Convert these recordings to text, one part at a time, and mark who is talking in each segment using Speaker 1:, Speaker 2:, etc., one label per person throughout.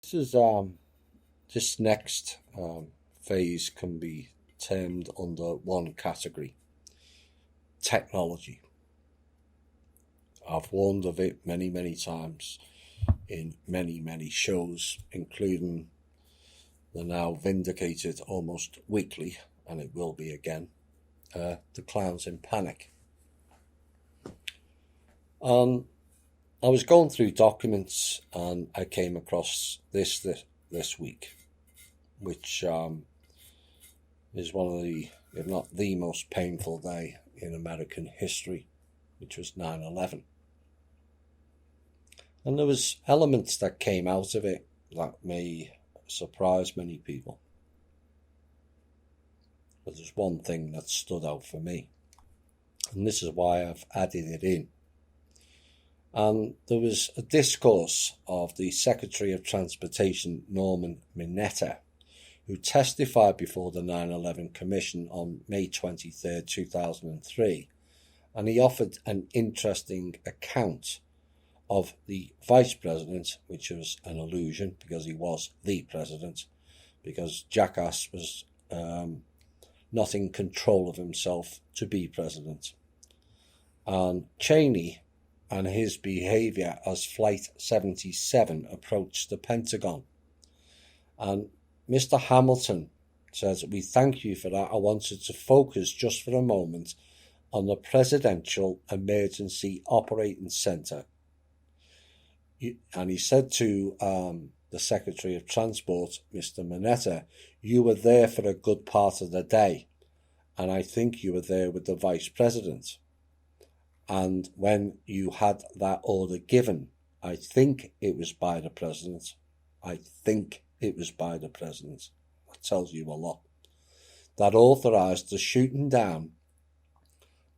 Speaker 1: This is this next phase can be termed under one category: technology. I've warned of it many times in many shows, including the now vindicated almost weekly, and it will be again, the Clowns in Panic. I was going through documents and I came across this week, which is one of the, if not the most painful day in American history, which was 9/11. And there was elements that came out of it that may surprise many people. But there's one thing that stood out for me, and this is why I've added it in. And there was a discourse of the Secretary of Transportation, Norman Mineta, who testified before the 9/11 Commission on May 23rd, 2003, and he offered an interesting account of the Vice President, which was an illusion because he was the President, because Jackass was not in control of himself to be President. And Cheney and his behaviour as Flight 77 approached the Pentagon. And Mr. Hamilton says, "We thank you for that. I wanted to focus just for a moment on the Presidential Emergency Operating Centre." And he said to the Secretary of Transport, Mr. Mineta, "You were there for a good part of the day, and I think you were there with the Vice President. And when you had that order given, I think it was by the President. I think it was by the President. That tells you a lot. That authorised the shooting down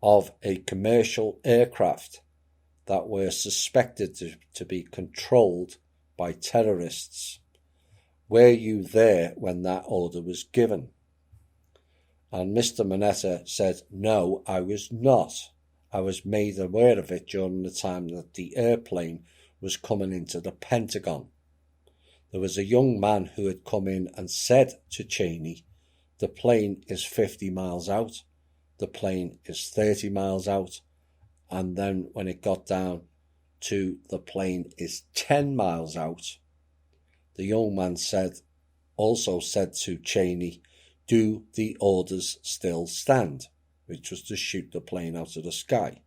Speaker 1: of a commercial aircraft that were suspected to be controlled by terrorists. Were you there when that order was given?" And Mr. Mineta said, "No, I was not. I was made aware of it during the time that the airplane was coming into the Pentagon. There was a young man who had come in and said to Cheney, the plane is 50 miles out, the plane is 30 miles out, and then when it got down to the plane is 10 miles out, the young man also said to Cheney, do the orders still stand?" which was to shoot the plane out of the sky.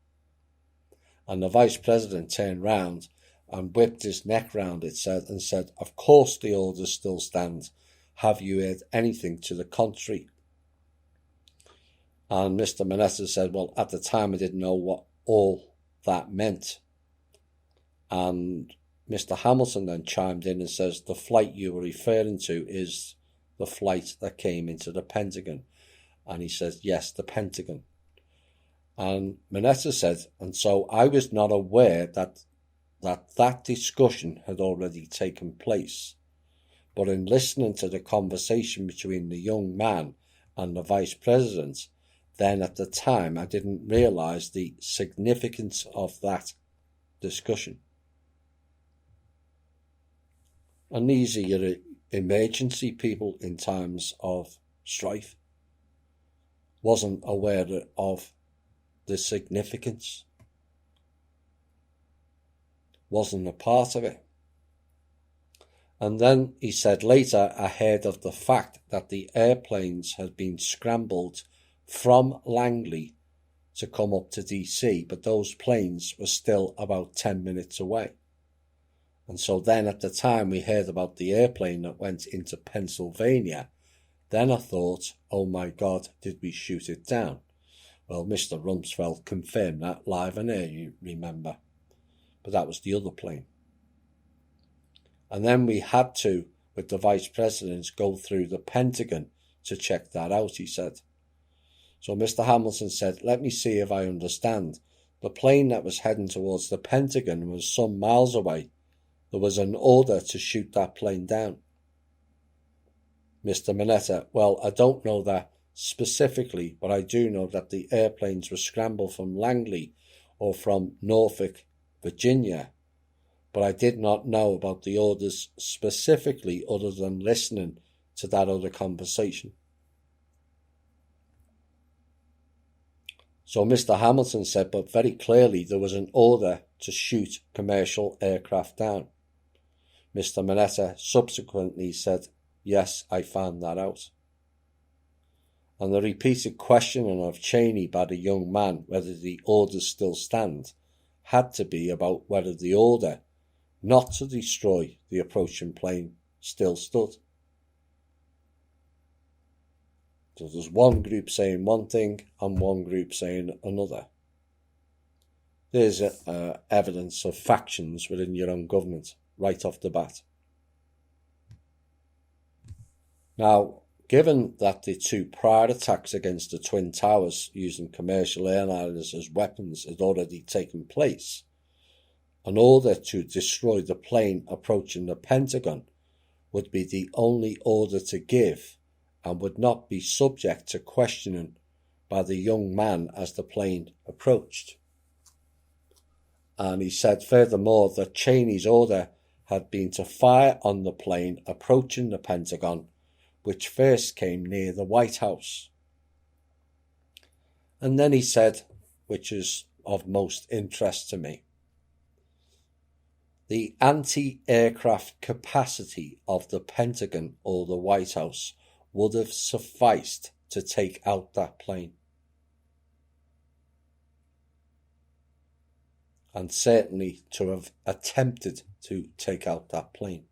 Speaker 1: And the Vice President turned round and whipped his neck round it and said, "Of course the orders still stand. Have you heard anything to the contrary?" And Mr. Mineta said, "Well, at the time I didn't know what all that meant." And Mr. Hamilton then chimed in and says, "The flight you were referring to is the flight that came into the Pentagon." And he says, "Yes, the Pentagon." And Mineta said, "And so I was not aware that discussion had already taken place. But in listening to the conversation between the young man and the Vice President, then at the time I didn't realise the significance of that discussion." And these are your emergency people in times of strife. Wasn't aware of the significance, wasn't a part of it. And then he said later, "I heard of the fact that the airplanes had been scrambled from Langley to come up to DC, but those planes were still about 10 minutes away. And so then at the time we heard about the airplane that went into Pennsylvania, then I thought, oh my God, did we shoot it down?" Well, Mr. Rumsfeld confirmed that live on air, you remember. But that was the other plane. And then we had to, with the Vice President, go through the Pentagon to check that out, he said. So Mr. Hamilton said, "Let me see if I understand. The plane that was heading towards the Pentagon was some miles away. There was an order to shoot that plane down." Mr. Mineta, "Well, I don't know that specifically, but I do know that the airplanes were scrambled from Langley or from Norfolk, Virginia, but I did not know about the orders specifically other than listening to that other conversation. So Mr. Hamilton said, but very clearly there was an order to shoot commercial aircraft down. Mr. Mineta subsequently said, yes, I found that out. And the repeated questioning of Cheney by the young man whether the orders still stand had to be about whether the order not to destroy the approaching plane still stood. So there's one group saying one thing and one group saying another. There's evidence of factions within your own government right off the bat. Now, given that the two prior attacks against the Twin Towers using commercial airliners as weapons had already taken place, an order to destroy the plane approaching the Pentagon would be the only order to give and would not be subject to questioning by the young man as the plane approached. And he said furthermore that Cheney's order had been to fire on the plane approaching the Pentagon, which first came near the White House. And then he said, which is of most interest to me, the anti-aircraft capacity of the Pentagon or the White House would have sufficed to take out that plane. And certainly to have attempted to take out that plane.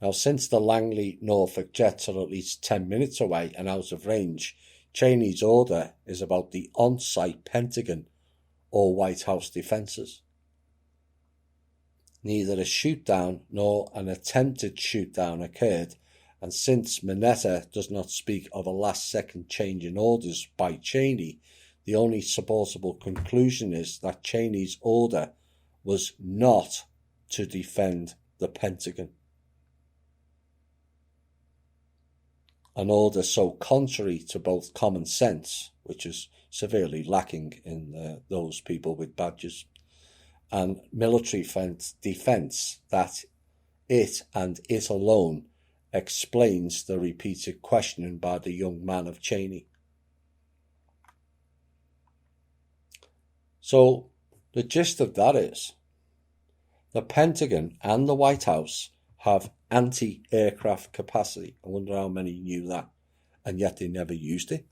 Speaker 1: Now, since the Langley Norfolk jets are at least 10 minutes away and out of range, Cheney's order is about the on-site Pentagon or White House defences. Neither a shoot-down nor an attempted shoot-down occurred, and since Mineta does not speak of a last-second change in orders by Cheney, the only supportable conclusion is that Cheney's order was not to defend the Pentagon. An order so contrary to both common sense, which is severely lacking in those people with badges, and military defence that it and it alone explains the repeated questioning by the young man of Cheney. So the gist of that is the Pentagon and the White House have anti-aircraft capacity. I wonder how many knew that, and yet they never used it.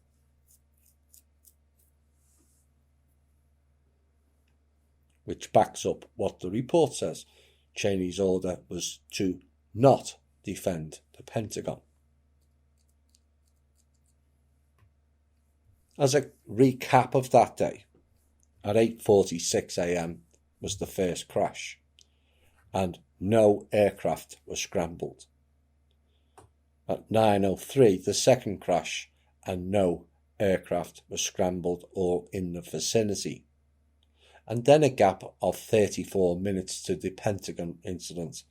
Speaker 1: Which backs up what the report says. Cheney's order was to not defend the Pentagon. As a recap of that day, at 8:46 a.m. was the first crash, and no aircraft were scrambled. At 9:03, the second crash, and no aircraft were scrambled or in the vicinity. And then a gap of 34 minutes to the Pentagon incident,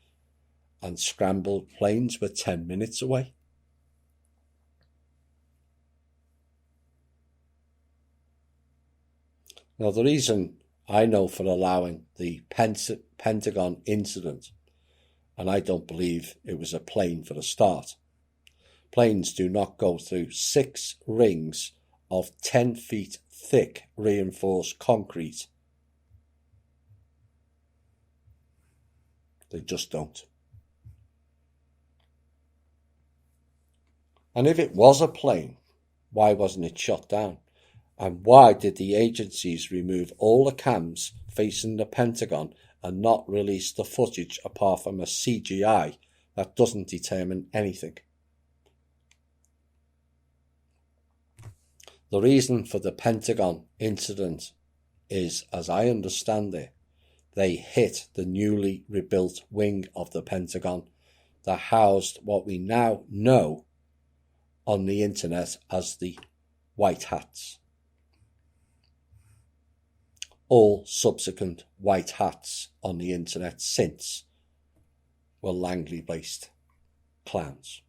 Speaker 1: and scrambled planes were 10 minutes away. Now, the reason I know for allowing the Pentagon incident, and I don't believe it was a plane for a start. Planes do not go through 6 rings of 10 feet thick reinforced concrete. They just don't. And if it was a plane, why wasn't it shot down? And why did the agencies remove all the cams facing the Pentagon and not release the footage apart from a CGI that doesn't determine anything? The reason for the Pentagon incident is, as I understand it, they hit the newly rebuilt wing of the Pentagon that housed what we now know on the internet as the White Hats. All subsequent white hats on the internet since were Langley-based clowns.